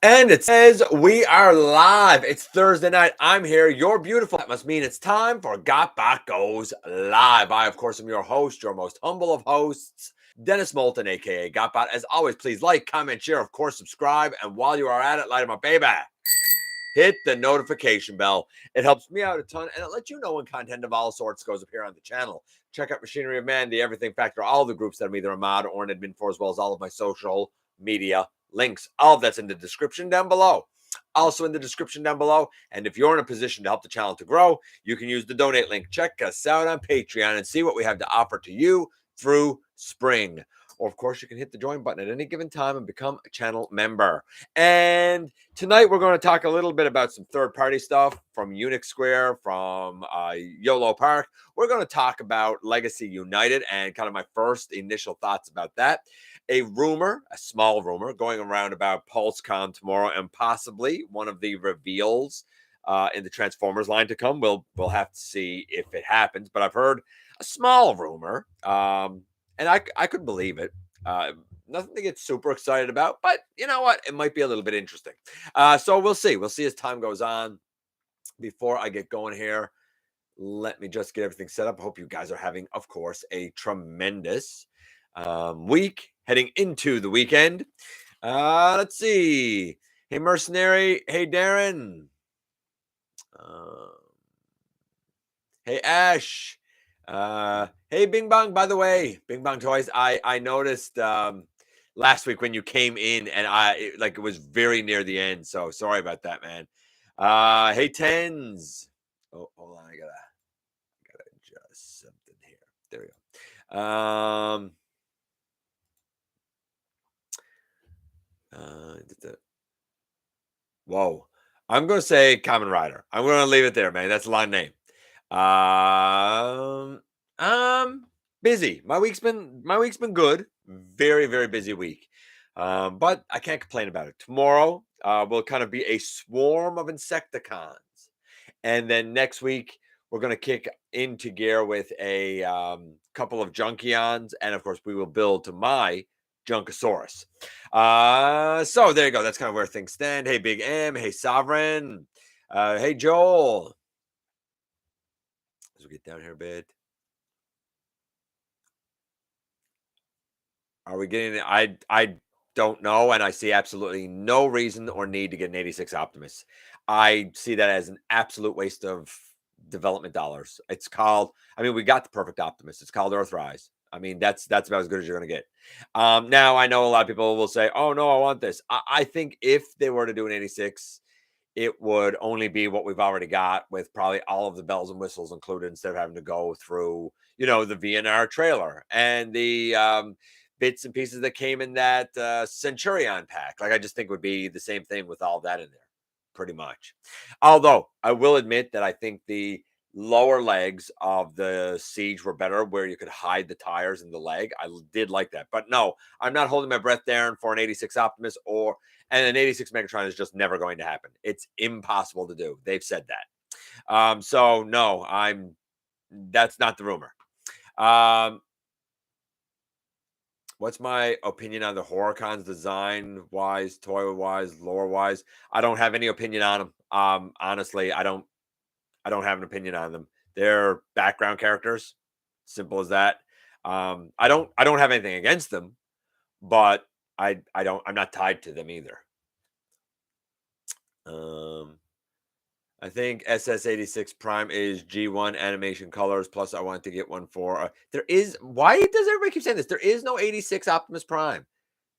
And it says we are live. It's Thursday night. I'm here. You're beautiful. That must mean it's time for GotBot Goes live. I, of course, am your host, your most humble of hosts, Dennis Moulton, aka GotBot. As always, please like, comment, share, of course, subscribe. And while you are at it, light them up, baby. Hit the notification bell. It helps me out a ton, and it lets you know when content of all sorts goes up here on the channel. Check out Machinery of Man, the Everything Factor, all the groups that I'm either a mod or an admin for, as well as all of my social media links. All of that's in the description down below. Also in the description down below. And if you're in a position to help the channel to grow, you can use the donate link. Check us out on Patreon and see what we have to offer to you through spring. Or, of course, you can hit the join button at any given time and become a channel member. And tonight we're going to talk a little bit about some third-party stuff from Unix Square, from YOLOPARK. We're going to talk about Legacy United and kind of my first initial thoughts about that. A rumor, a small rumor, going around about Pulsecon tomorrow and possibly one of the reveals in the Transformers line to come. We'll have to see if it happens, but I've heard a small rumor, and I could believe it. Nothing to get super excited about, but you know what? It might be a little bit interesting. So we'll see. We'll see as time goes on. Before I get going here, let me just get everything set up. I hope you guys are having, of course, a tremendous week heading into the weekend. Let's see. Hey, Mercenary. Hey, Darren. Hey, Ash. Hey, Bing Bong. By the way, Bing Bong Toys. I noticed last week when you came in, and it was very near the end. So sorry about that, man. Hey, Tens. Oh, hold on. I gotta adjust something here. There we go. Whoa. I'm gonna say Common Rider. I'm gonna leave it there, man. That's a long name. Busy. My week's been good. Very, very busy week. But I can't complain about it. Tomorrow will kind of be a swarm of Insecticons. And then next week, we're going to kick into gear with a couple of Junkions. And of course, we will build to my Junkosaurus. So there you go. That's kind of where things stand. Hey, Big M. Hey, Sovereign. Hey, Joel. As we get down here a bit. Are we getting it? I don't know, and I see absolutely no reason or need to get an 86 Optimus. I see that as an absolute waste of development dollars. It's called, I mean, we got the perfect Optimus. It's called Earthrise. I mean, that's about as good as you're going to get. Now, I know a lot of people will say, oh, no, I want this. I think if they were to do an 86, it would only be what we've already got with probably all of the bells and whistles included instead of having to go through, the VNR trailer and the bits and pieces that came in that Centurion pack. Like, I just think would be the same thing with all that in there, pretty much. Although I will admit that I think the lower legs of the Siege were better, where you could hide the tires in the leg. I did like that, but no, I'm not holding my breath, Darren, for an 86 Optimus and an 86 Megatron is just never going to happen. It's impossible to do. They've said that. So no, that's not the rumor. What's my opinion on the Horicons design wise, toy wise, lore wise? I don't have any opinion on them. Honestly, I don't have an opinion on them. They're background characters. Simple as that. I don't have anything against them, but I'm not tied to them either. I think SS86 Prime is G1 animation colors. Plus, I want to get one for why does everybody keep saying this? There is no 86 Optimus Prime.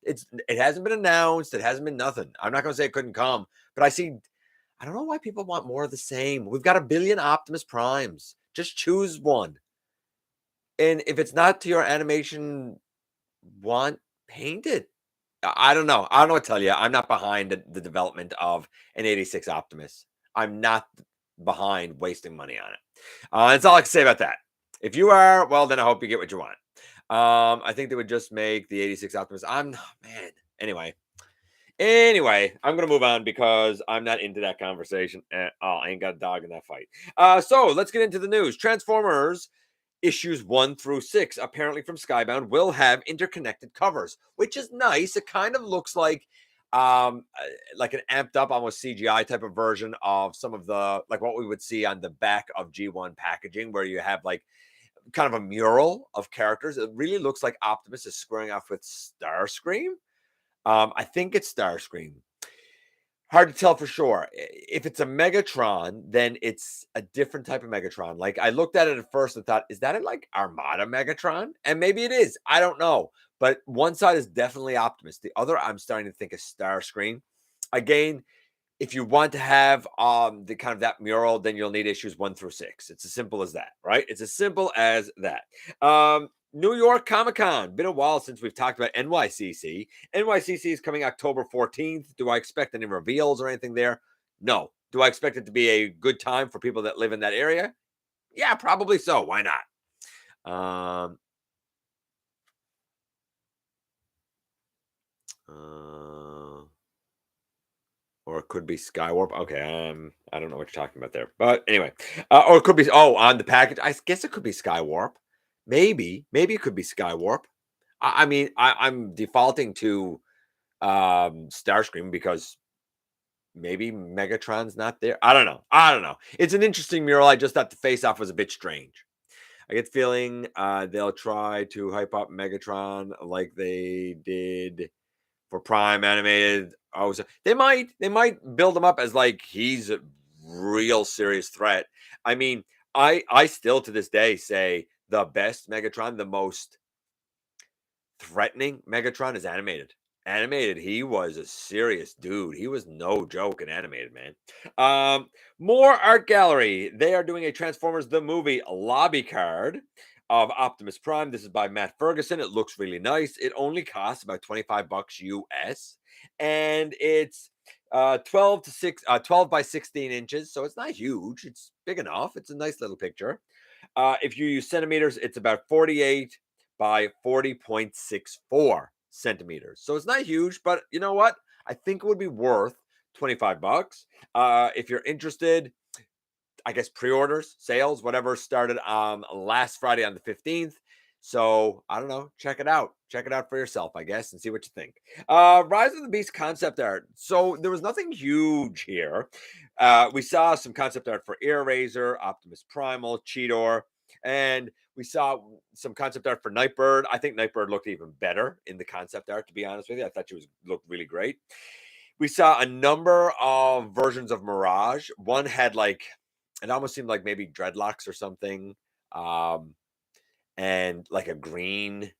It hasn't been announced. It hasn't been nothing. I'm not going to say it couldn't come, but I don't know why people want more of the same. We've got a billion Optimus Primes. Just choose one. And if it's not to your animation want, paint it. I don't know. I don't know what to tell you. I'm not behind the development of an 86 Optimus. I'm not behind wasting money on it. That's all I can say about that. If you are, well, then I hope you get what you want. I think they would just make the 86 Optimus. Man. Anyway, I'm going to move on because I'm not into that conversation at all. I ain't got a dog in that fight. So let's get into the news. Transformers issues 1 through 6, apparently from Skybound, will have interconnected covers, which is nice. It kind of looks like like an amped up, almost CGI type of version of some of the like what we would see on the back of G1 packaging, where you have like kind of a mural of characters. It really looks like Optimus is squaring off with Starscream. I think it's Starscream. Hard to tell for sure. If it's a Megatron, then it's a different type of Megatron. Like I looked at it at first and thought, is that a like Armada Megatron? And maybe it is. I don't know. But one side is definitely Optimus. The other, I'm starting to think, is Starscream. Again, if you want to have the kind of that mural, then you'll need issues 1 through 6. It's as simple as that, right? It's as simple as that. New York Comic Con. Been a while since we've talked about NYCC. NYCC is coming October 14th. Do I expect any reveals or anything there? No. Do I expect it to be a good time for people that live in that area? Yeah, probably so. Why not? Or it could be Skywarp. Okay, I don't know what you're talking about there, but anyway, or it could be on the package. I guess it could be Skywarp. Maybe it could be Skywarp. I mean, I'm defaulting to Starscream because maybe Megatron's not there. I don't know. It's an interesting mural. I just thought the face off was a bit strange. I get the feeling they'll try to hype up Megatron like they did for Prime animated. Oh, so they might build him up as like he's a real serious threat. I mean, I still to this day say the best Megatron, the most threatening Megatron is animated. Animated, he was a serious dude. He was no joke in animated, man. More art gallery. They are doing a Transformers the movie lobby card of Optimus Prime. This is by Matt Ferguson. It looks really nice. It only costs about $25 US, and it's 12 by 16 inches, so it's not huge. It's big enough. It's a nice little picture. If you use centimeters, it's about 48 by 40.64 centimeters. So it's not huge, but you know what? I think it would be worth $25. If you're interested, I guess pre-orders, sales, whatever started last Friday on the 15th. So I don't know. Check it out. Check it out for yourself, I guess, and see what you think. Rise of the Beast concept art. So there was nothing huge here. We saw some concept art for Air Razor, Optimus Primal, Cheetor, and we saw some concept art for Nightbird. I think Nightbird looked even better in the concept art, to be honest with you. I thought she looked really great. We saw a number of versions of Mirage. One had like, it almost seemed like maybe dreadlocks or something, and like a green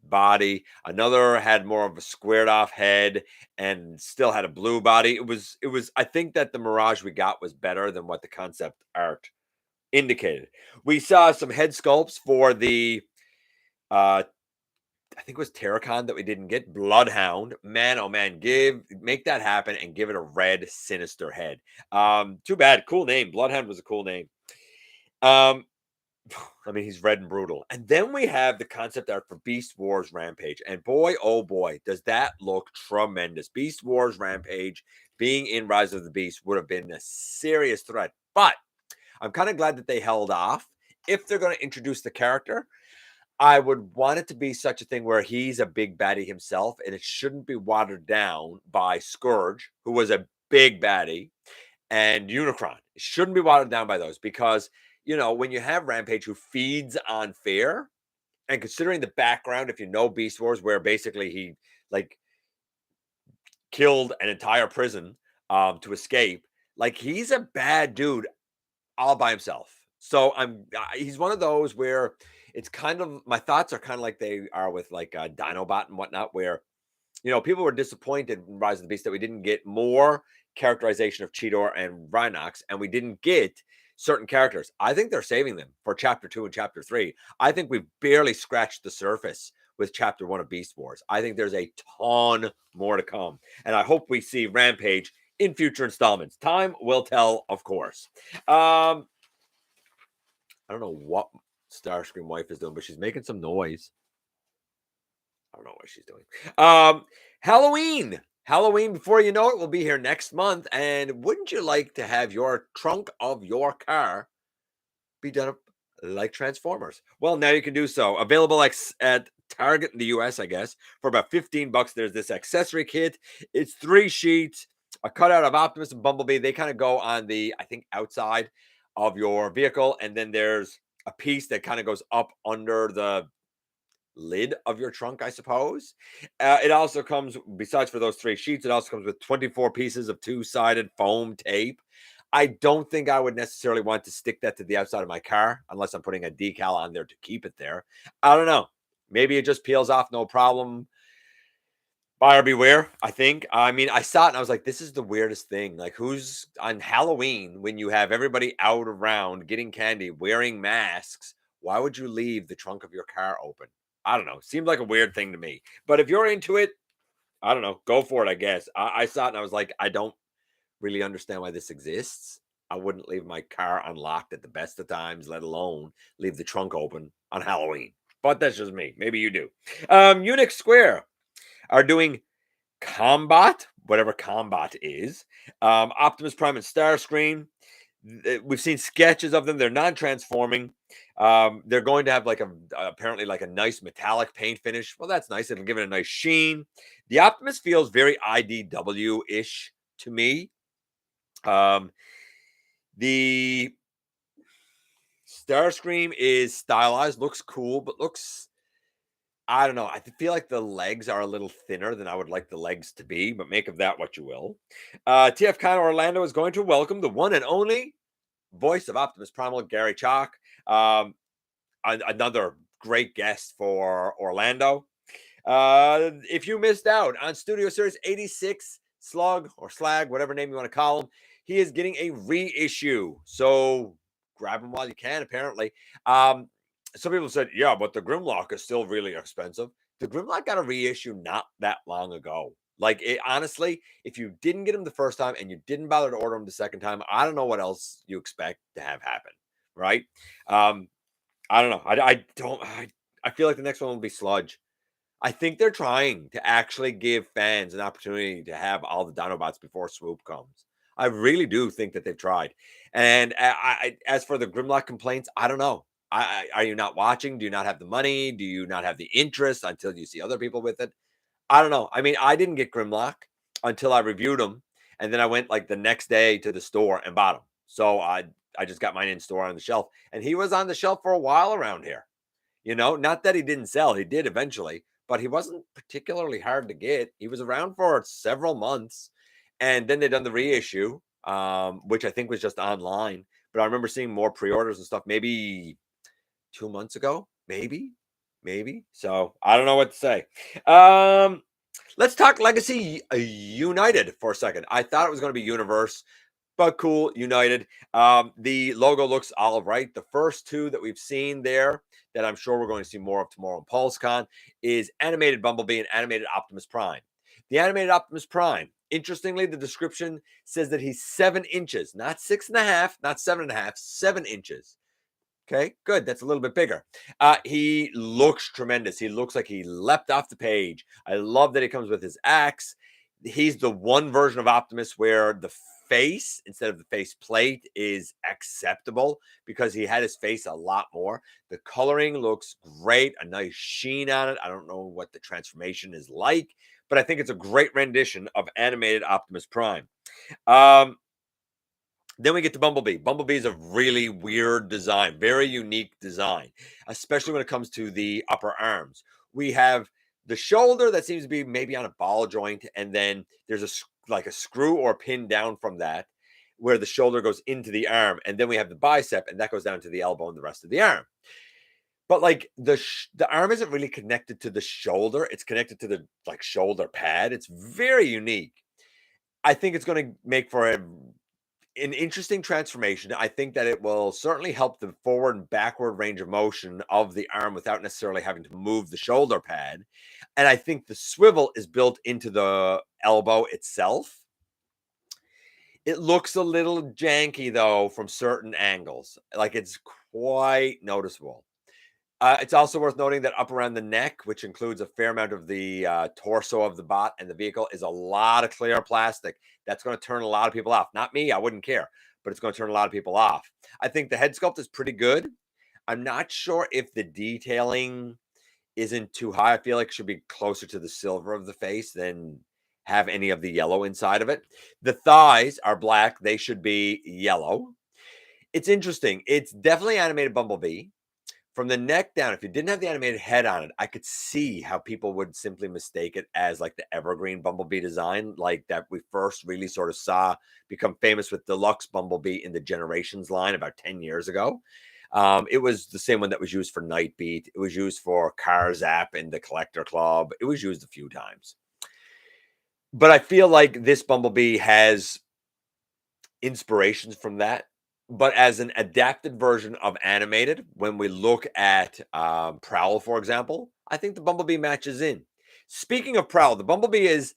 body. Another had more of a squared off head and still had a blue body. It was I think that the Mirage we got was better than what the concept art indicated. We saw some head sculpts for the I think it was Terracon that we didn't get. Bloodhound. Man, oh man, make that happen and give it a red sinister head. Too bad. Cool name. Bloodhound was a cool name. I mean, he's red and brutal. And then we have the concept art for Beast Wars Rampage. And boy, oh boy, does that look tremendous. Beast Wars Rampage being in Rise of the Beast would have been a serious threat. But I'm kind of glad that they held off. If they're going to introduce the character, I would want it to be such a thing where he's a big baddie himself, and it shouldn't be watered down by Scourge, who was a big baddie, and Unicron. It shouldn't be watered down by those because, you know, when you have Rampage who feeds on fear, and considering the background, if you know Beast Wars, where basically he like killed an entire prison to escape, like he's a bad dude all by himself. So he's one of those where it's kind of my thoughts are kind of like they are with like Dinobot and whatnot, where you know people were disappointed in Rise of the Beast that we didn't get more characterization of Cheetor and Rhinox, and we didn't get certain characters. I think they're saving them for Chapter 2 and Chapter 3. I think we've barely scratched the surface with Chapter 1 of Beast Wars. I think there's a ton more to come, and I hope we see Rampage in future installments. Time will tell, of course. I don't know what Starscream wife is doing, but she's making some noise. I don't know what she's doing. Halloween. Halloween, before you know it, will be here next month. And wouldn't you like to have your trunk of your car be done up like Transformers? Well, now you can do so. Available at Target in the US, I guess, for about 15 bucks. There's this accessory kit. It's 3 sheets, a cutout of Optimus and Bumblebee. They kind of go on the, I think, outside of your vehicle. And then there's a piece that kind of goes up under the lid of your trunk, I suppose. It also comes, besides for those 3 sheets, it also comes with 24 pieces of 2-sided foam tape. I don't think I would necessarily want to stick that to the outside of my car unless I'm putting a decal on there to keep it there. I don't know. Maybe it just peels off, no problem. Buyer beware, I think. I mean, I saw it and I was like, this is the weirdest thing. Like, who's on Halloween when you have everybody out around getting candy, wearing masks? Why would you leave the trunk of your car open? I don't know. Seemed like a weird thing to me. But if you're into it, I don't know. Go for it, I guess. I saw it and I was like, I don't really understand why this exists. I wouldn't leave my car unlocked at the best of times, let alone leave the trunk open on Halloween. But that's just me. Maybe you do. Unix Square are doing Combat, whatever Combat is. Optimus Prime and Starscream. We've seen sketches of them. They're non-transforming. They're going to have like apparently like a nice metallic paint finish. Well, that's nice. It'll give it a nice sheen. The Optimus feels very IDW-ish to me. The Starscream is stylized, looks cool, but looks, I don't know. I feel like the legs are a little thinner than I would like the legs to be, but make of that what you will. TFCon Orlando is going to welcome the one and only voice of Optimus Primal, Gary Chalk. Another great guest for Orlando. If you missed out on Studio Series 86, Slug or Slag, whatever name you want to call him, he is getting a reissue. So grab him while you can, apparently. Some people said, yeah, but the Grimlock is still really expensive. The Grimlock got a reissue not that long ago. Like, honestly, if you didn't get him the first time and you didn't bother to order him the second time, I don't know what else you expect to have happen, right? I don't know. I feel like the next one will be Sludge. I think they're trying to actually give fans an opportunity to have all the Dinobots before Swoop comes. I really do think that they've tried. And as for the Grimlock complaints, I don't know. Are you not watching? Do you not have the money? Do you not have the interest until you see other people with it? I don't know. I mean, I didn't get Grimlock until I reviewed them, and then I went like the next day to the store and bought them. So I just got mine in store on the shelf, and he was on the shelf for a while around here. Not that he didn't sell, he did eventually, but he wasn't particularly hard to get. He was around for several months, and then they done the reissue, which I think was just online. But I remember seeing more pre-orders and stuff maybe 2 months ago, maybe. So I don't know what to say. Let's talk Legacy United for a second. I thought it was going to be Universe, but cool, United. The logo looks all right. The first 2 that we've seen there that I'm sure we're going to see more of tomorrow in Pulsecon is animated Bumblebee and animated Optimus Prime. The animated Optimus Prime, interestingly, the description says that he's 7 inches, not 6.5, not 7.5, 7 inches. Okay, good. That's a little bit bigger. He looks tremendous. He looks like he leapt off the page. I love that he comes with his axe. He's the one version of Optimus where the face instead of the face plate is acceptable because he had his face a lot more. The coloring looks great, a nice sheen on it. I don't know what the transformation is like, but I think it's a great rendition of animated Optimus Prime. Then we get to Bumblebee. Bumblebee is a really weird design, very unique design, especially when it comes to the upper arms. We have the shoulder that seems to be maybe on a ball joint, and then there's a screw or pin down from that where the shoulder goes into the arm, and then we have the bicep, and that goes down to the elbow and the rest of the arm. But like the arm isn't really connected to the shoulder; it's connected to the shoulder pad. It's very unique. I think it's going to make for an interesting transformation. I think that it will certainly help the forward and backward range of motion of the arm without necessarily having to move the shoulder pad. And I think the swivel is built into the elbow itself. It looks a little janky though from certain angles. Like it's quite noticeable. It's also worth noting that up around the neck, which includes a fair amount of the torso of the bot and the vehicle, is a lot of clear plastic. That's going to turn a lot of people off. Not me, I wouldn't care, but it's going to turn a lot of people off. I think the head sculpt is pretty good. I'm not sure if the detailing isn't too high. I feel like it should be closer to the silver of the face than have any of the yellow inside of it. The thighs are black. They should be yellow. It's interesting. It's definitely animated Bumblebee. From the neck down, if you didn't have the animated head on it, I could see how people would simply mistake it as like the evergreen Bumblebee design, like that we first really sort of saw become famous with Deluxe Bumblebee in the Generations line about 10 years ago. It was the same one that was used for Nightbeat. It was used for Car Zap in the Collector Club. It was used a few times. But I feel like this Bumblebee has inspirations from that. But as an adapted version of animated, when we look at Prowl, for example, I think the Bumblebee matches in. Speaking of Prowl, the Bumblebee is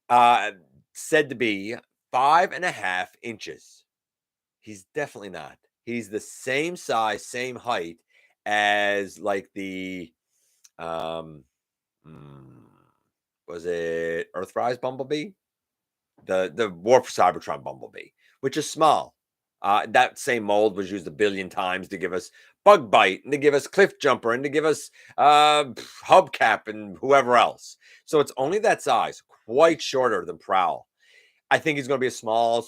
said to be 5.5 inches. He's definitely not. He's the same size, same height as like the um was it Earthrise Bumblebee? The War for Cybertron Bumblebee, which is small. That same mold was used a billion times to give us Bug Bite and to give us Cliff Jumper and to give us Hubcap and whoever else. So it's only that size, quite shorter than Prowl. I think he's going to be a small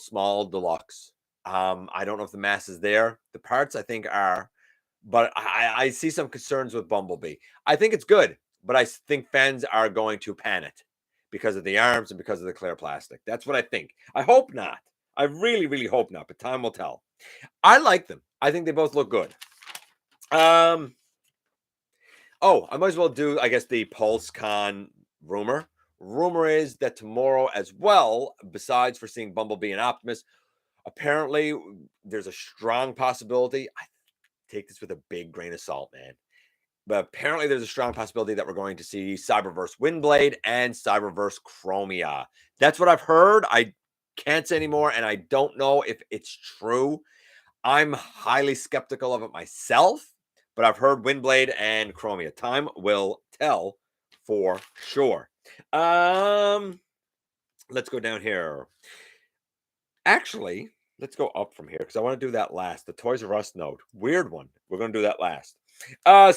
deluxe. I don't know if the mass is there. The parts I think are, but I see some concerns with Bumblebee. I think it's good, but I think fans are going to pan it because of the arms and because of the clear plastic. That's what I think. I hope not. I really, really hope not, but time will tell. I like them. I think they both look good. Oh, I might as well do, I guess, the Pulsecon rumor. Rumor is that tomorrow as well, besides for seeing Bumblebee and Optimus, apparently there's a strong possibility. I take this with a big grain of salt, man. But apparently there's a strong possibility that we're going to see Cyberverse Windblade and Cyberverse Chromia. That's what I've heard. I can't say anymore, and I don't know if it's true. I'm highly skeptical of it myself, but I've heard Windblade and Chromia. Time will tell for sure. Let's go down here. Actually, let's go up from here because I want to do that last. The Toys R Us note. Weird one. We're going to do that last.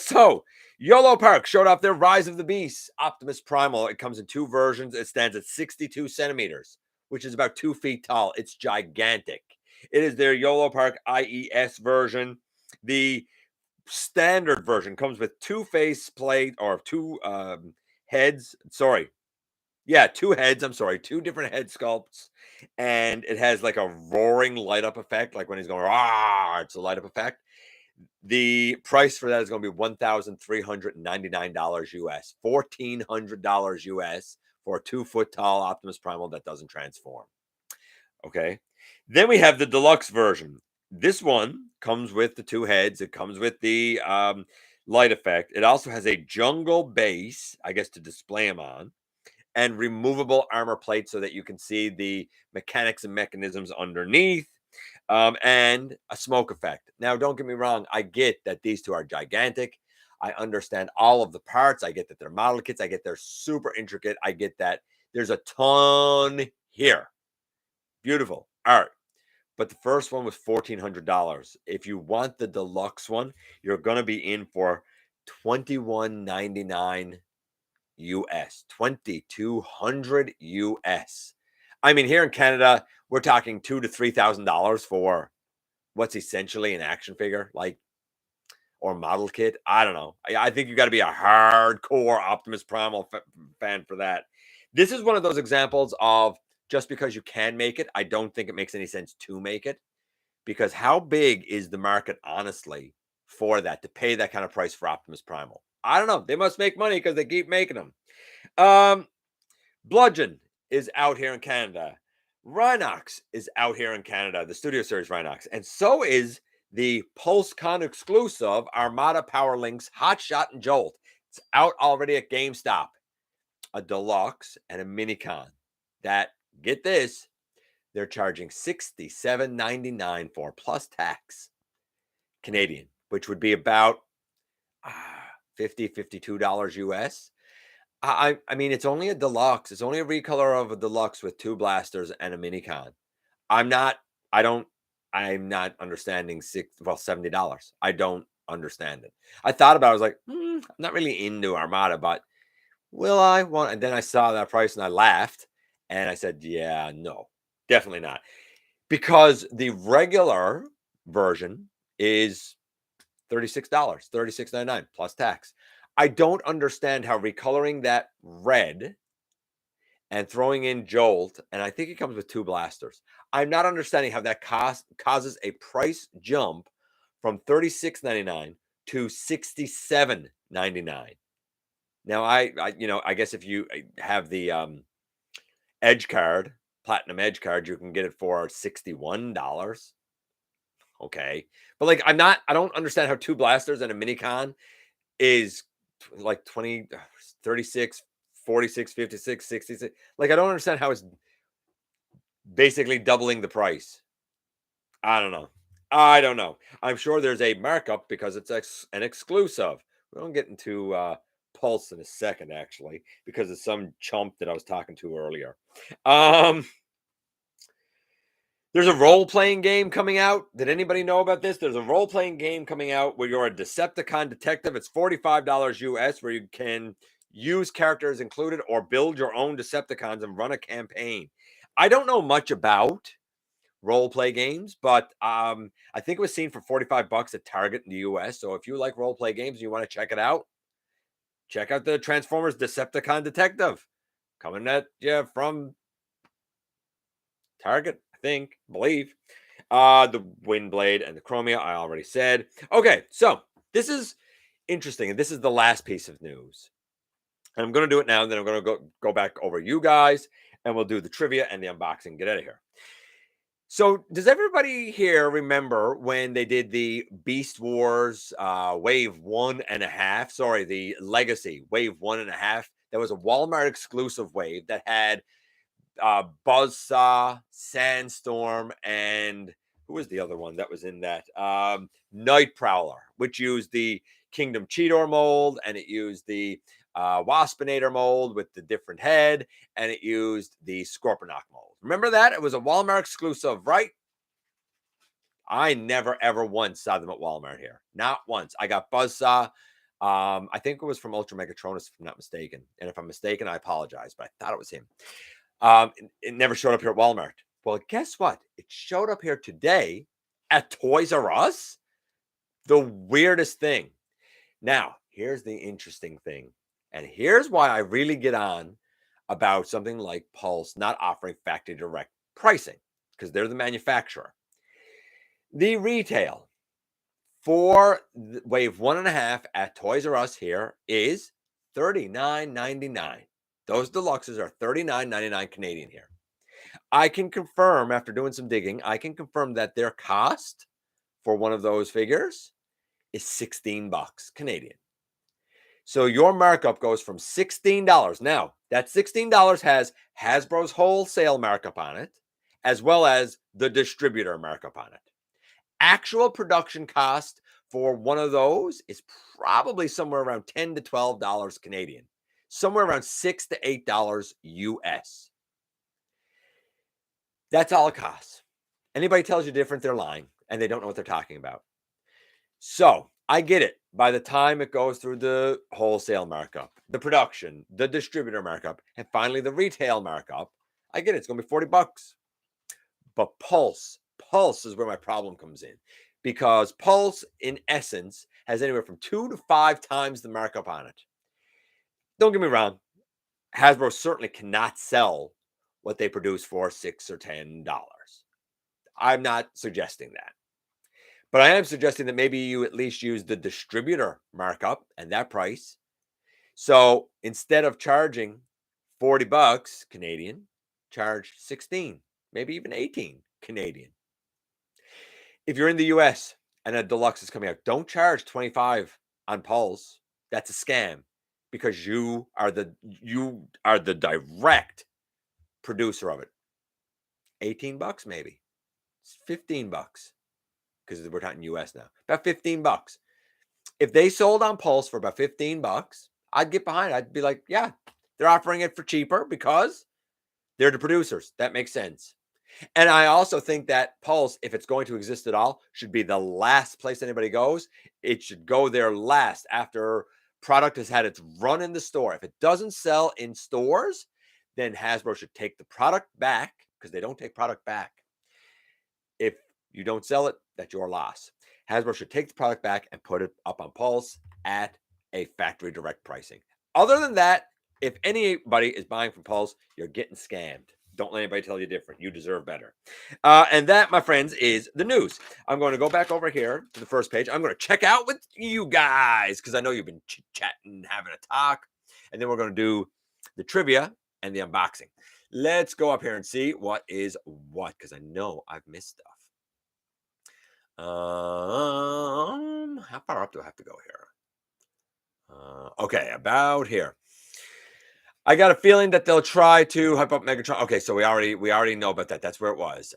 So YOLOPARK showed off their Rise of the Beast Optimus Primal. It comes in two versions. It stands at 62 centimeters, which is about 2 feet tall. It's gigantic. It is their YOLOPARK IES version. The standard version comes with two face plate or two heads. Sorry. Yeah, two heads. I'm sorry, two different head sculpts. And it has like a roaring light up effect, like when he's going, ah, it's a light up effect. The price for that is going to be $1,399 US, $1,400 US for a 2-foot tall Optimus Primal that doesn't transform. Okay. Then we have the deluxe version. This one comes with the two heads. It comes with the light effect. It also has a jungle base, I guess, to display them on, and removable armor plates so that you can see the mechanics and mechanisms underneath, and a smoke effect. Now, don't get me wrong. I get that these two are gigantic. I understand all of the parts. I get that they're model kits. I get they're super intricate. I get that there's a ton here. Beautiful. All right. But the first one was $1,400. If you want the deluxe one, you're going to be in for $2,199 US, 2,200 US. I mean, here in Canada, we're talking $2,000 to $3,000 for what's essentially an action figure, like, or model kit. I don't know. I think you got to be a hardcore Optimus Primal fan for that. This is one of those examples of just because you can make it, I don't think it makes any sense to make it, because how big is the market, honestly, for that, to pay that kind of price for Optimus Primal? I don't know. They must make money because they keep making them. Bludgeon is out here in Canada. Rhinox is out here in Canada, the Studio Series Rhinox. And so is the Pulsecon exclusive Armada Powerlinx Hotshot and Jolt. It's out already at GameStop. A deluxe and a minicon that, get this, they're charging $67.99 for plus tax Canadian, which would be about $52 US. I mean, it's only a deluxe. It's only a recolor of a deluxe with two blasters and a minicon. I'm not understanding $70. I don't understand it. I thought about it. I was like, I'm not really into Armada, but will I want? And then I saw that price and I laughed and I said, yeah, no, definitely not. Because the regular version is $36, $36.99 plus tax. I don't understand how recoloring that red and throwing in Jolt, and I think it comes with 2 blasters. I'm not understanding how that causes a price jump from $36.99 to $67.99. Now, I guess if you have the Edge card, Platinum Edge card, you can get it for $61. Okay. But like I don't understand how 2 blasters and a minicon is like 20, 36, 46, 56, 66. Like I don't understand how it's basically doubling the price. I don't know. I don't know. I'm sure there's a markup because it's an exclusive. We don't get into Pulse in a second, actually, because of some chump that I was talking to earlier. There's a role-playing game coming out. Did anybody know about this? There's a role-playing game coming out where you're a Decepticon detective. It's $45 US, where you can use characters included or build your own Decepticons and run a campaign. I don't know much about role-play games, but I think it was seen for $45 at Target in the US. So if you like role-play games and you want to check it out, check out the Transformers Decepticon Detective coming at you from Target, I believe. The Windblade and the Chromia, I already said. Okay, so this is interesting, and this is the last piece of news. And I'm going to do it now, and then I'm going to go back over you guys, and we'll do the trivia and the unboxing. Get out of here. So, does everybody here remember when they did the Beast Wars Wave 1.5? Sorry, the Legacy Wave 1.5. That was a Walmart exclusive wave that had Buzzsaw, Sandstorm, and who was the other one that was in that? Night Prowler, which used the Kingdom Cheetor mold, and it used the Waspinator mold with the different head, and it used the Scorponok mold. Remember that? It was a Walmart exclusive, right? I never ever once saw them at Walmart here. Not once. I got Buzzsaw. I think it was from Ultra Megatronus, if I'm not mistaken. And if I'm mistaken, I apologize, but I thought it was him. It never showed up here at Walmart. Well, guess what? It showed up here today at Toys R Us. The weirdest thing. Now, here's the interesting thing. And here's why I really get on about something like Pulse not offering factory direct pricing, because they're the manufacturer. The retail for Wave 1.5 at Toys R Us here is $39.99. Those deluxes are $39.99 Canadian here. I can confirm, after doing some digging, I can confirm that their cost for one of those figures is $16 Canadian. So your markup goes from $16. Now, that $16 has Hasbro's wholesale markup on it, as well as the distributor markup on it. Actual production cost for one of those is probably somewhere around $10 to $12 Canadian, somewhere around $6 to $8 US. That's all it costs. Anybody tells you different, they're lying, and they don't know what they're talking about. So I get it. By the time it goes through the wholesale markup, the production, the distributor markup, and finally the retail markup, I get it. It's going to be $40. But Pulse is where my problem comes in, because Pulse, in essence, has anywhere from 2 to 5 times the markup on it. Don't get me wrong. Hasbro certainly cannot sell what they produce for $6 or $10. I'm not suggesting that. But I am suggesting that maybe you at least use the distributor markup and that price. So instead of charging $40 Canadian, charge 16, maybe even 18 Canadian. If you're in the US and a deluxe is coming out, don't charge 25 on Pulse. That's a scam, because you are the direct producer of it. $18 maybe. It's $15 because we're talking US now. About $15. If they sold on Pulse for about $15, I'd get behind it. I'd be like, yeah, they're offering it for cheaper because they're the producers. That makes sense. And I also think that Pulse, if it's going to exist at all, should be the last place anybody goes. It should go there last after product has had its run in the store. If it doesn't sell in stores, then Hasbro should take the product back because they don't take product back. If you don't sell it, that's your loss. Hasbro should take the product back and put it up on Pulse at a factory direct pricing. Other than that, if anybody is buying from Pulse, you're getting scammed. Don't let anybody tell you different. You deserve better. And that, my friends, is the news. I'm going to go back over here to the first page. I'm going to check out with you guys because I know you've been chit-chatting, having a talk. And then we're going to do the trivia and the unboxing. Let's go up here and see what is what because I know I've missed stuff. How far up do I have to go here? Okay, about here. I got a feeling that they'll try to hype up Megatron. Okay, so we already know about that. That's where it was.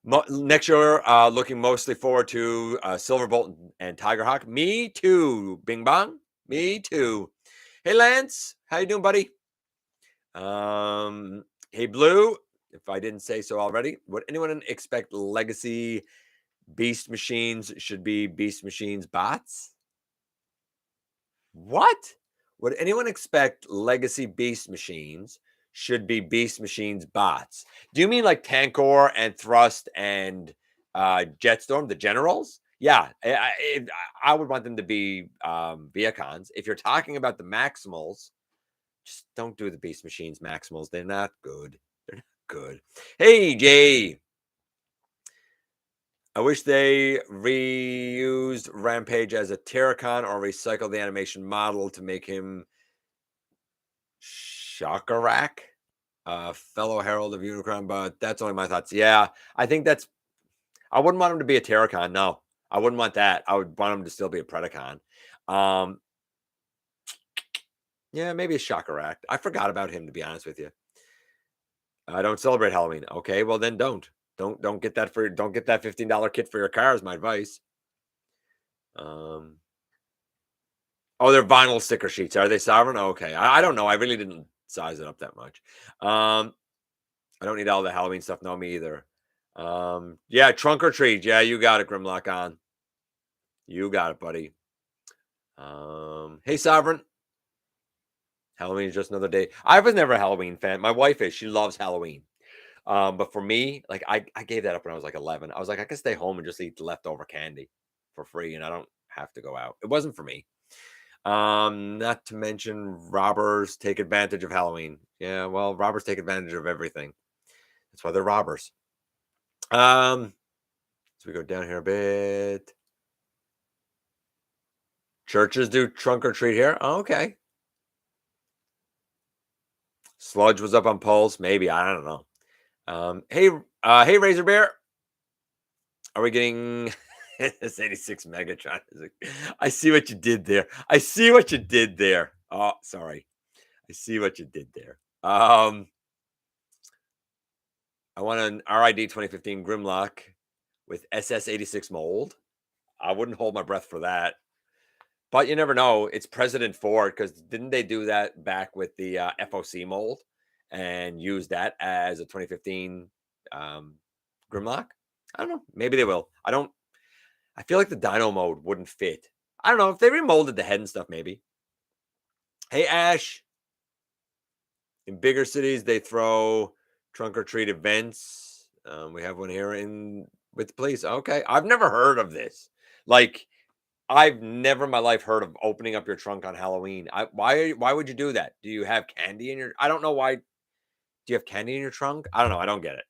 Next year, looking mostly forward to Silverbolt and Tigerhawk. Me too, Bing Bong. Me too. Hey, Lance, how you doing, buddy? Hey, Blue. If I didn't say so already, would anyone expect Legacy Beast Machines should be Beast Machines bots? What? Would anyone expect Legacy Beast Machines should be Beast Machines bots? Do you mean like Tankor and Thrust and Jetstorm, the generals? Yeah, I would want them to be Viacons. If you're talking about the Maximals, just don't do the Beast Machines Maximals. They're not good. They're not good. Hey, Jay. I wish they reused Rampage as a Terracon or recycled the animation model to make him Shakarak, fellow Herald of Unicron, but that's only my thoughts. Yeah, I think that's... I wouldn't want him to be a Terracon, no. I wouldn't want that. I would want him to still be a Predacon. Yeah, maybe a Shakarak. I forgot about him, to be honest with you. I don't celebrate Halloween. Okay, well then don't. Don't get that $15 kit for your car is my advice. Oh, they're vinyl sticker sheets. Are they Sovereign? Okay. I don't know. I really didn't size it up that much. I don't need all the Halloween stuff. No, me either. Yeah, trunk or treat. Yeah, you got it, Grimlock on. You got it, buddy. Hey, Sovereign. Halloween is just another day. I was never a Halloween fan. My wife is. She loves Halloween. But for me, like I gave that up when I was like 11. I was like, I can stay home and just eat leftover candy for free, and I don't have to go out. It wasn't for me. Not to mention robbers take advantage of Halloween. Yeah, well, robbers take advantage of everything. That's why they're robbers. So we go down here a bit. Churches do trunk or treat here. Oh, okay. Sludge was up on Pulse. Maybe. I don't know. Hey, Razor Bear. Are we getting this 86 Megatron? I see what you did there. I see what you did there. Oh, sorry. I see what you did there. I want an RID 2015 Grimlock with SS86 mold. I wouldn't hold my breath for that. But you never know. It's President Ford, because didn't they do that back with the FOC mold and use that as a 2015 Grimlock? I don't know. Maybe they will. I feel like the Dino mode wouldn't fit. I don't know. If they remolded the head and stuff, maybe. Hey, Ash. In bigger cities, they throw trunk or treat events. We have one here with the police. Okay. I've never heard of this. Like, I've never in my life heard of opening up your trunk on Halloween. Why would you do that? Do you have candy in your... I don't know why. Do you have candy in your trunk? I don't know. I don't get it.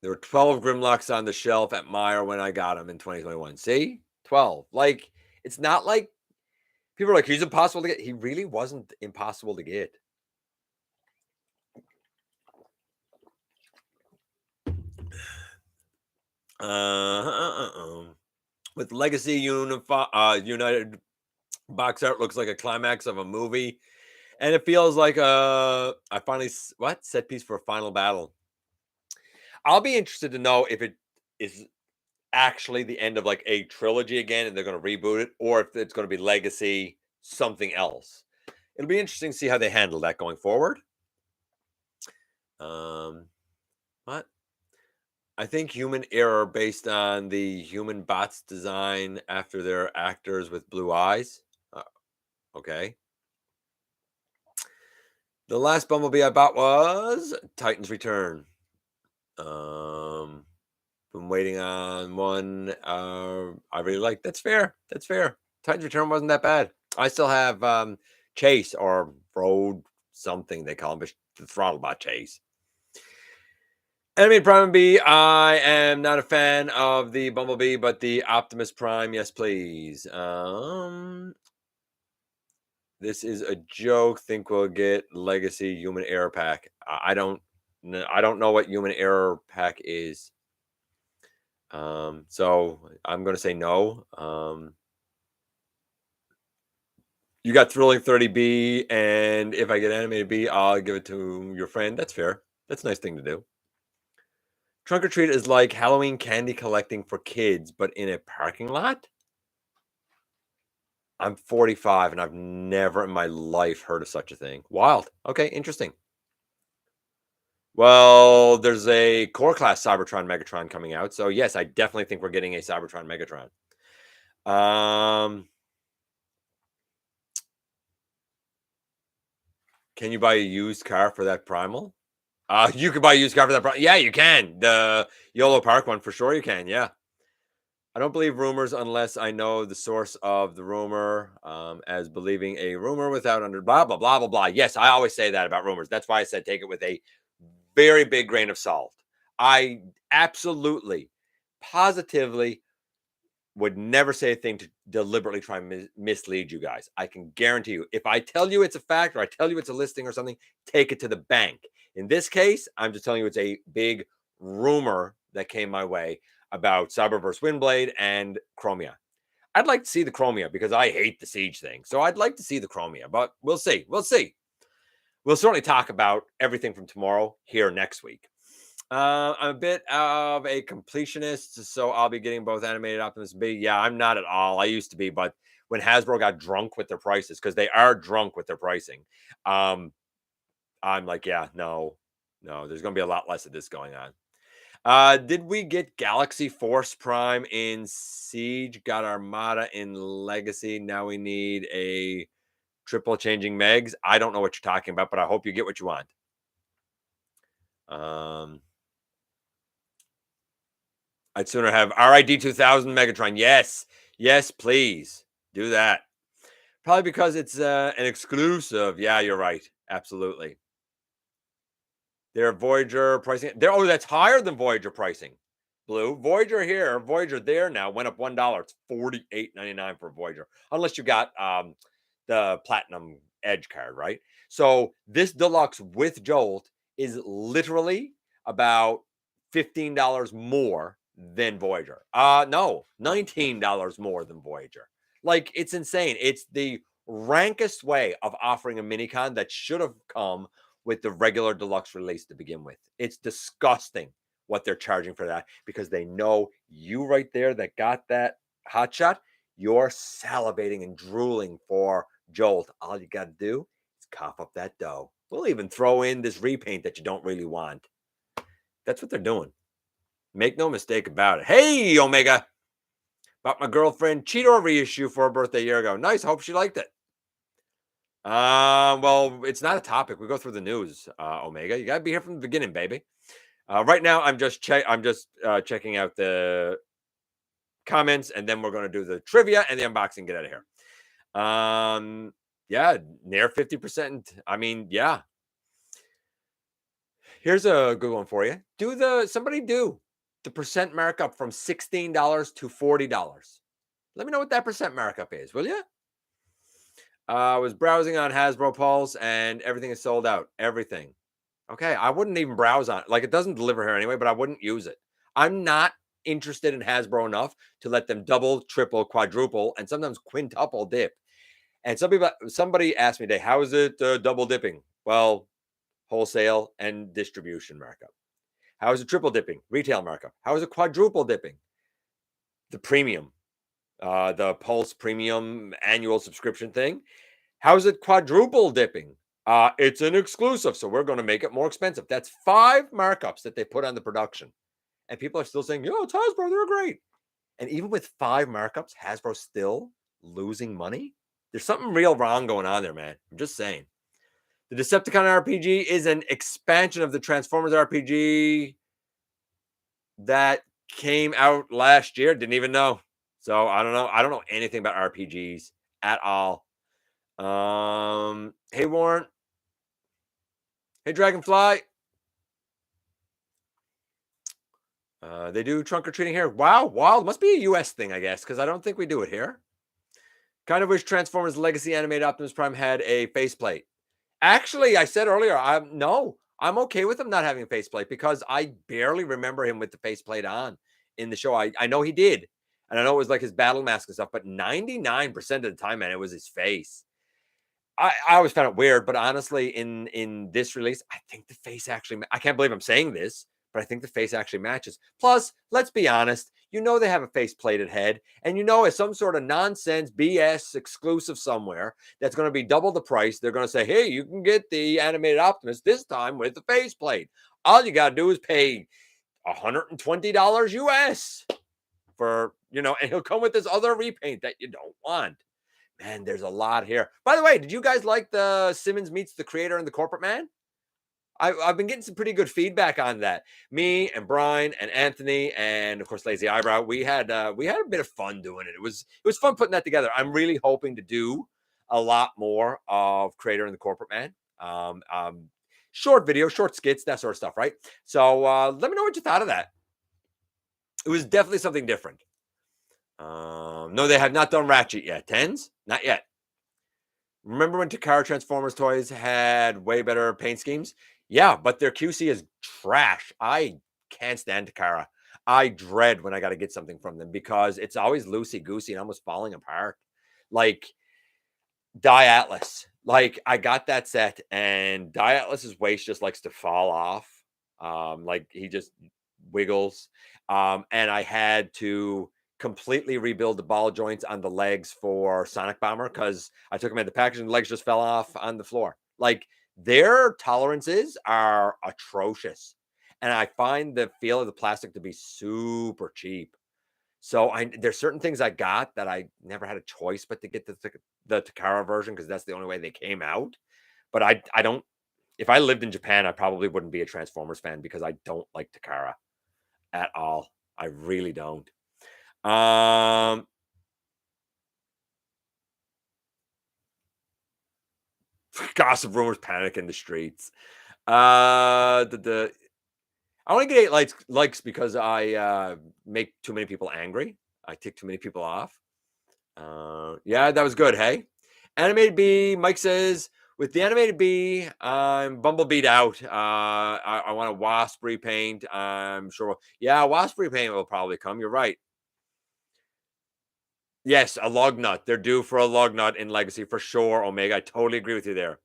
There were 12 Grimlocks on the shelf at Meijer when I got them in 2021. See? 12. Like, it's not like people are like, he's impossible to get. He really wasn't impossible to get. With Legacy United box art, looks like a climax of a movie. And it feels like I finally... What? Set piece for a final battle. I'll be interested to know if it is actually the end of like a trilogy again and they're going to reboot it, or if it's going to be legacy something else. It'll be interesting to see how they handle that going forward. What? I think human error based on the human bots design after their actors with blue eyes. Okay. The last Bumblebee I bought was Titan's Return. Been waiting on one I really like. That's fair. That's fair. Titan's Return wasn't that bad. I still have Chase or Road something they call him, but the Throttlebot Chase. Enemy Prime B. I am not a fan of the Bumblebee, but the Optimus Prime, yes, please. This is a joke. Think we'll get Legacy Human Error Pack. I don't know what Human Error Pack is. So I'm going to say no. You got Thrilling 30B, and if I get Animated B, I'll give it to your friend. That's fair. That's a nice thing to do. Trunk or Treat is like Halloween candy collecting for kids, but in a parking lot? I'm 45, and I've never in my life heard of such a thing. Wild. Okay, interesting. Well, there's a core class Cybertron Megatron coming out. So, yes, I definitely think we're getting a Cybertron Megatron. Can you buy a used car for that Primal? You can buy a used car for that Primal. Yeah, you can. The YOLOPARK one for sure you can. Yeah. I don't believe rumors unless I know the source of the rumor, as believing a rumor without under blah, blah, blah, blah, blah. Yes, I always say that about rumors. That's why I said take it with a very big grain of salt. I absolutely, positively would never say a thing to deliberately try and mislead you guys. I can guarantee you, if I tell you it's a fact or I tell you it's a listing or something, take it to the bank. In this case, I'm just telling you it's a big rumor that came my way about Cyberverse Windblade and Chromia. I'd like to see the Chromia because I hate the Siege thing. So I'd like to see the Chromia, but we'll see. We'll see. We'll certainly talk about everything from tomorrow here next week. I'm a bit of a completionist, so I'll be getting both Animated Optimus B. Yeah, I'm not at all. I used to be, but when Hasbro got drunk with their prices, because they are drunk with their pricing, I'm like, yeah, no, there's going to be a lot less of this going on. Did we get Galaxy Force Prime in Siege? Got Armada in Legacy. Now we need a triple changing Megs. I don't know what you're talking about, but I hope you get what you want. I'd sooner have RID 2000 Megatron. Yes, please do that. Probably because it's an exclusive. Yeah, you're right. Absolutely. Their Voyager pricing. That's higher than Voyager pricing. Blue Voyager here, Voyager there now went up $1. It's $48.99 for Voyager, unless you got the Platinum Edge card, right? So this deluxe with Jolt is literally about $15 more than Voyager. No, $19 more than Voyager. Like, it's insane. It's the rankest way of offering a minicon that should have come with the regular deluxe release to begin with. It's disgusting what they're charging for that because they know you right there that got that hotshot, you're salivating and drooling for Jolt. All you got to do is cough up that dough. We'll even throw in this repaint that you don't really want. That's what they're doing. Make no mistake about it. Hey, Omega. Bought my girlfriend Cheetor reissue for her birthday a year ago. Nice. Hope she liked it. Well, it's not a topic. We go through the news, Omega. You got to be here from the beginning, baby. Right now, I'm just checking out the comments, and then we're going to do the trivia and the unboxing. Get out of here. Yeah, near 50%. I mean, yeah. Here's a good one for you. Somebody do the percent markup from $16 to $40. Let me know what that percent markup is, will you? I was browsing on Hasbro Pulse, and everything is sold out. Everything. Okay, I wouldn't even browse on it. Like, it doesn't deliver here anyway, but I wouldn't use it. I'm not interested in Hasbro enough to let them double, triple, quadruple, and sometimes quintuple dip. And somebody asked me today, how is it double dipping? Well, wholesale and distribution markup. How is it triple dipping? Retail markup. How is it quadruple dipping? the premium, the Pulse Premium annual subscription thing. How's it quadruple dipping? It's an exclusive, so we're going to make it more expensive. That's 5 markups that they put on the production. And people are still saying, yo, it's Hasbro, they're great. And even with 5 markups, Hasbro's still losing money. There's something real wrong going on there, man. I'm just saying. The Decepticon RPG is an expansion of the Transformers RPG that came out last year. Didn't even know. So I don't know. I don't know anything about RPGs at all. Hey Warren. Hey Dragonfly. They do trunk or treating here. Wow, it must be a US thing, I guess, because I don't think we do it here. Kind of wish Transformers Legacy Animated Optimus Prime had a faceplate. Actually, I said earlier, I'm okay with him not having a faceplate because I barely remember him with the faceplate on in the show. I know he did, and I know it was like his battle mask and stuff, but 99% of the time, man, it was his face. I always found it weird, but honestly, in this release, I think the face actually, I can't believe I'm saying this, but I think the face actually matches. Plus, let's be honest, you know they have a face-plated head, and you know it's some sort of nonsense BS exclusive somewhere that's going to be double the price. They're going to say, hey, you can get the animated Optimus this time with the faceplate. All you got to do is pay $120 US for, and he'll come with this other repaint that you don't want. Man, there's a lot here. By the way, did you guys like the Simmons meets the creator and the corporate man? I've been getting some pretty good feedback on that. Me and Brian and Anthony and of course Lazy Eyebrow, we had a bit of fun doing it. It was fun putting that together. I'm really hoping to do a lot more of creator and the corporate man. Short videos, short skits, that sort of stuff, right? So let me know what you thought of that. It was definitely something different. No, they have not done Ratchet yet. Tens? Not yet. Remember when Takara Transformers toys had way better paint schemes? Yeah, but their QC is trash. I can't stand Takara. I dread when I got to get something from them because it's always loosey-goosey and almost falling apart. Like Die Atlas. Like I got that set and Die Atlas's waist just likes to fall off. Like he just wiggles. And I had to completely rebuild the ball joints on the legs for Sonic Bomber because I took them in the package and the legs just fell off on the floor. Like their tolerances are atrocious. And I find the feel of the plastic to be super cheap. So there's certain things I got that I never had a choice but to get the Takara version because that's the only way they came out. But I don't, if I lived in Japan, I probably wouldn't be a Transformers fan because I don't like Takara at all. I really don't. Gossip rumors, panic in the streets. I only get 8 likes because I make too many people angry. I tick too many people off. Yeah, that was good. Hey, Animated Bee. Mike says with the Animated Bee, I'm Bumblebee'd out. I want a Wasp repaint. I'm sure. Yeah, Wasp repaint will probably come. You're right. Yes, a lug nut. They're due for a lug nut in Legacy for sure, Omega. I totally agree with you there.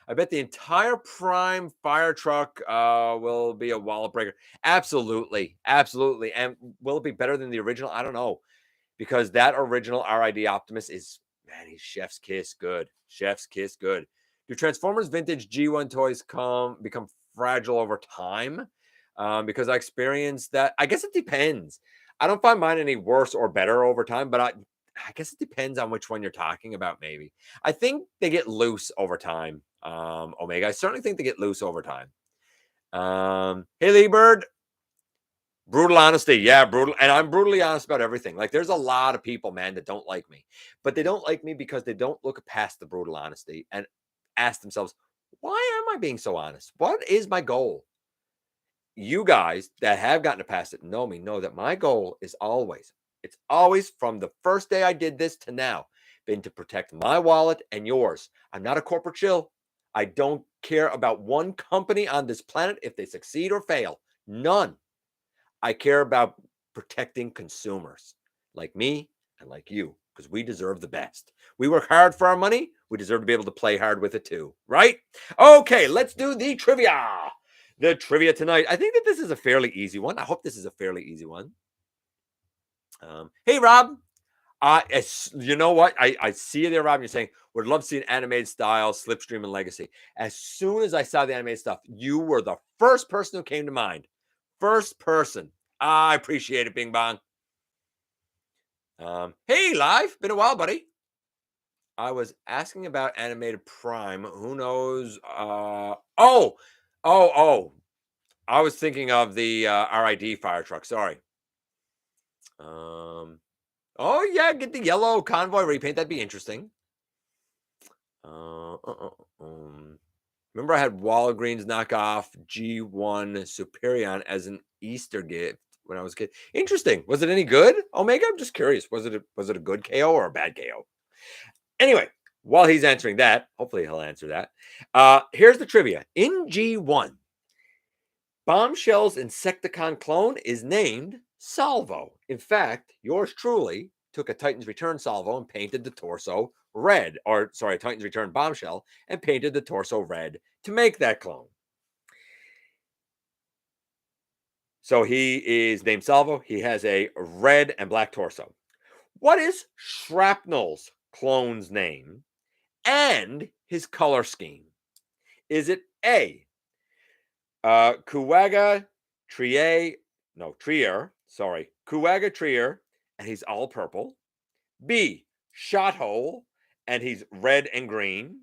I bet the entire Prime fire truck will be a wallet breaker. Absolutely. Absolutely. And will it be better than the original? I don't know. Because that original RID Optimus is, man, he's chef's kiss good. Chef's kiss good. Do Transformers vintage G1 toys become fragile over time? Because I experienced that. I guess it depends. I don't find mine any worse or better over time, but I guess it depends on which one you're talking about, maybe. I think they get loose over time, Omega. I certainly think they get loose over time. Hey, Lee Bird. Brutal honesty. Yeah, brutal. And I'm brutally honest about everything. Like, there's a lot of people, man, that don't like me. But they don't like me because they don't look past the brutal honesty and ask themselves, why am I being so honest? What is my goal? You guys that have gotten past it know me, know that my goal is it's always from the first day I did this to now, been to protect my wallet and yours. I'm not a corporate shill. I don't care about one company on this planet if they succeed or fail. None. I care about protecting consumers like me and like you because we deserve the best. We work hard for our money. We deserve to be able to play hard with it too, right? Okay, let's do the trivia. The trivia tonight. I think that this is a fairly easy one. I hope this is a fairly easy one. Hey, Rob. You know what? I see you there, Rob. You're saying would love to see an animated style, Slipstream, and Legacy. As soon as I saw the animated stuff, you were the first person who came to mind. First person. I appreciate it, Bing Bong. Hey, live. Been a while, buddy. I was asking about animated Prime. Who knows? Oh. I was thinking of the RID fire truck. Sorry. Oh yeah, get the yellow convoy repaint. That'd be interesting. Uh, uh, uh, um, Remember, I had Walgreens knockoff G1 Superion as an Easter gift when I was a kid. Interesting. Was it any good, Omega? I'm just curious. Was it a good KO or a bad KO? Anyway, while he's answering that, hopefully he'll answer that. Here's the trivia. In G1, Bombshell's Insecticon clone is named Salvo. In fact, yours truly took a Titan's Return Salvo and painted the torso red, or sorry, Titan's Return Bombshell and painted the torso red to make that clone. So he is named Salvo. He has a red and black torso. What is Shrapnel's clone's name and his color scheme? Is it A, Kuwaga Trier, Kuwaga Trier, and he's all purple. B, Shot Hole, and he's red and green.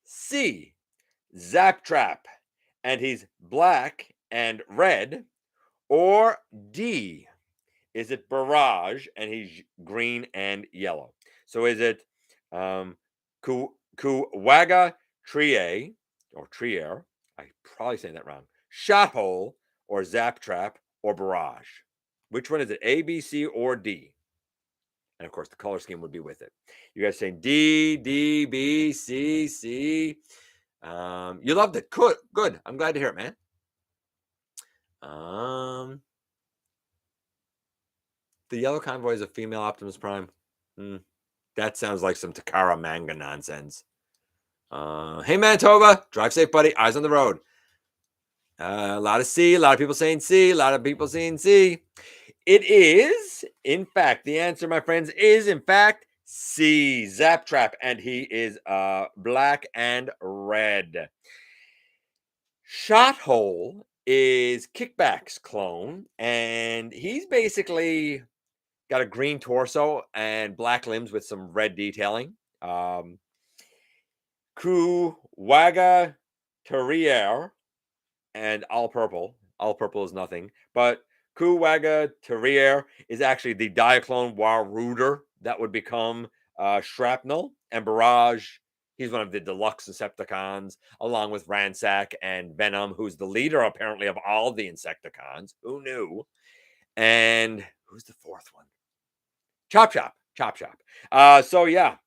C, Zap Trap, and he's black and red. Or D, is it Barrage, and he's green and yellow? So is it Kuwaga Trier, or Trier? I'm probably saying that wrong. Shot Hole, or Zap Trap, or Barrage? Which one is it? A, B, C, or D? And of course, the color scheme would be with it. You guys saying D, D, B, C, C. You loved it. Good. I'm glad to hear it, man. The yellow convoy is a female Optimus Prime. That sounds like some Takara manga nonsense. Hey, Manitoba, drive safe, buddy. Eyes on the road. A lot of C, a lot of people saying C, a lot of people saying C. It is, in fact, the answer, my friends, is in fact C, Zap Trap, and he is black and red. Shot Hole is Kickback's clone, and he's basically got a green torso and black limbs with some red detailing. Kuwaga Terrier and all purple. All purple is nothing, but Kuwaga Terrier is actually the Diaclone Waruder that would become Shrapnel, and Barrage. He's one of the deluxe Insecticons, along with Ransack and Venom, who's the leader apparently of all the Insecticons. Who knew? And who's the fourth one? Chop Chop. So yeah,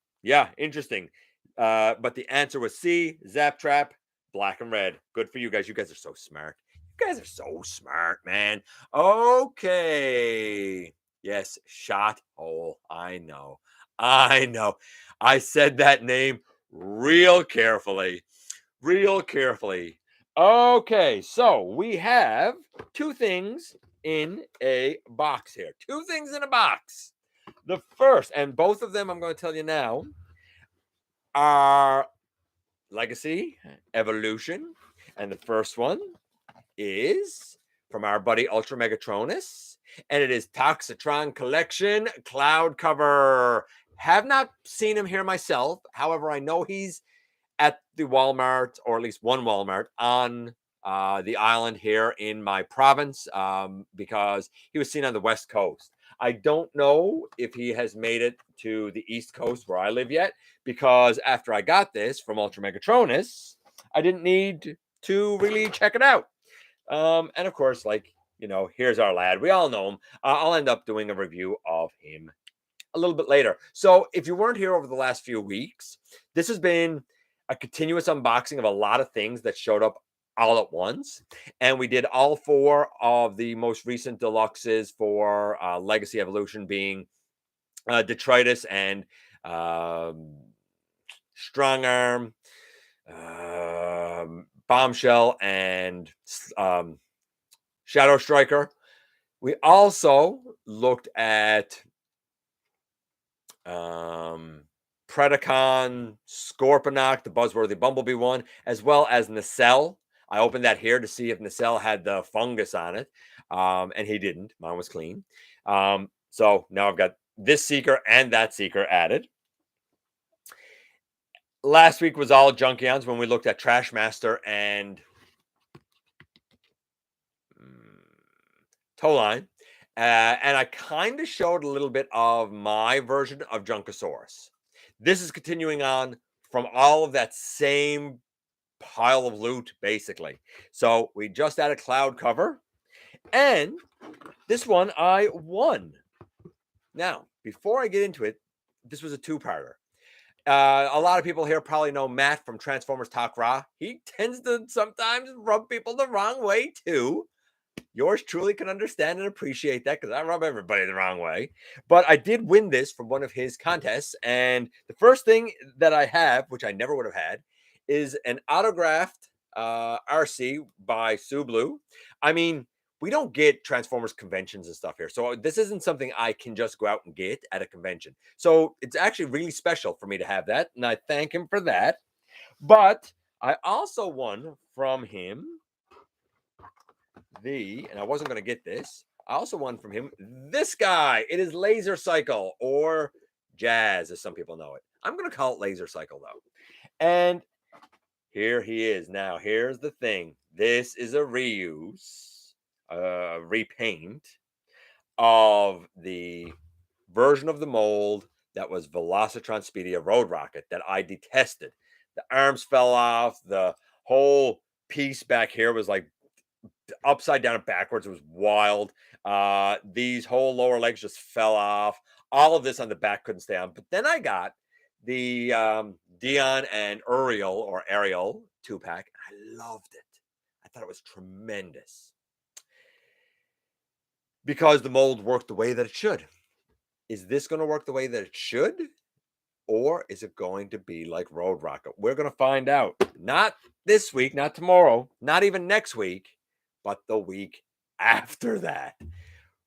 interesting. But the answer was C, Zap Trap, black and red. Good for you guys. You guys are so smart. You guys are so smart, man. Okay. Yes, Shot Hole. I know. I said that name real carefully. Okay, so we have two things in a box here. Two things in a box. The first, and both of them I'm going to tell you now, are Legacy, Evolution, and the first one is from our buddy Ultra Megatronus, and it is Toxitron Collection Cloud Cover. Have not seen him here myself. However, I know he's at the Walmart, or at least one Walmart on the island here in my province, because he was seen on the West Coast. I don't know if he has made it to the East Coast where I live yet, because after I got this from Ultra Megatronus, I didn't need to really check it out. And of course, like, here's our lad. We all know him. I'll end up doing a review of him a little bit later. So if you weren't here over the last few weeks, this has been a continuous unboxing of a lot of things that showed up all at once. And we did all four of the most recent deluxes for Legacy Evolution, being Detritus and Strong Arm, Bombshell, and Shadow Striker. We also looked at Predacon, Scorponok, the buzzworthy Bumblebee one, as well as Nacelle. I opened that here to see if Nacelle had the fungus on it, and he didn't. Mine was clean. So now I've got this Seeker and that Seeker added. Last week was all Junkions when we looked at Trashmaster and Towline. And I kind of showed a little bit of my version of Junkosaurus. This is continuing on from all of that same pile of loot, basically. So we just added cloud cover, and this one I won. Now, before I get into it, this was a two-parter. A lot of people here probably know Matt from Transformers Talk Raw. He tends to sometimes rub people the wrong way too. Yours truly can understand and appreciate that because I rub everybody the wrong way. But I did win this from one of his contests. And the first thing that I have, which I never would have had, is an autographed RC by Sue Blue. I mean, we don't get Transformers conventions and stuff here. So this isn't something I can just go out and get at a convention. So it's actually really special for me to have that. And I thank him for that. But I also won from him and I wasn't going to get this. I also won from him this guy. It is Laser Cycle, or Jazz, as some people know it. I'm going to call it Laser Cycle, though. And here he is. Now, here's the thing. This is a reuse, repaint of the version of the mold that was Velocitron Speedia Road Rocket that I detested. The arms fell off. The whole piece back here was like upside down and backwards. It was wild. These whole lower legs just fell off. All of this on the back couldn't stay on. But then I got the Dion and Ariel 2-pack. I loved it. I thought it was tremendous because the mold worked the way that it should. Is this going to work the way that it should? Or is it going to be like Road Rocket? We're going to find out. Not this week, not tomorrow, not even next week, but the week after that.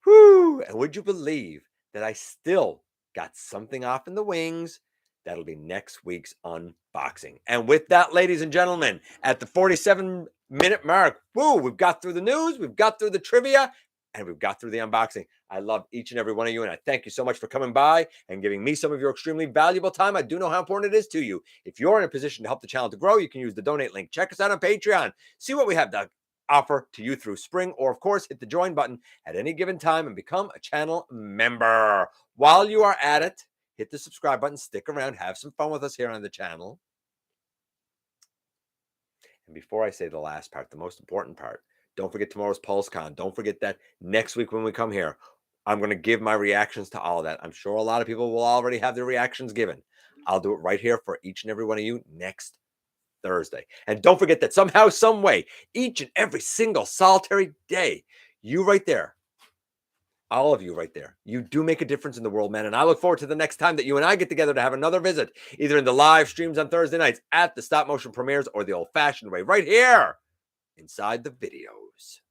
Whew. And would you believe that I still got something off in the wings? That'll be next week's unboxing. And with that, ladies and gentlemen, at the 47-minute mark, we've got through the news, we've got through the trivia, and we've got through the unboxing. I love each and every one of you, and I thank you so much for coming by and giving me some of your extremely valuable time. I do know how important it is to you. If you're in a position to help the channel to grow, you can use the donate link. Check us out on Patreon. See what we have to offer to you through spring, or of course, hit the join button at any given time and become a channel member. While you are at it, hit the subscribe button, stick around, have some fun with us here on the channel. And before I say the last part, the most important part, don't forget tomorrow's Pulsecon. Don't forget that next week when we come here, I'm going to give my reactions to all of that. I'm sure a lot of people will already have their reactions given. I'll do it right here for each and every one of you next Thursday. And don't forget that somehow, some way, each and every single solitary day, you right there, all of you right there, you do make a difference in the world, man. And I look forward to the next time that you and I get together to have another visit, either in the live streams on Thursday nights, at the stop motion premieres, or the old-fashioned way right here inside the videos.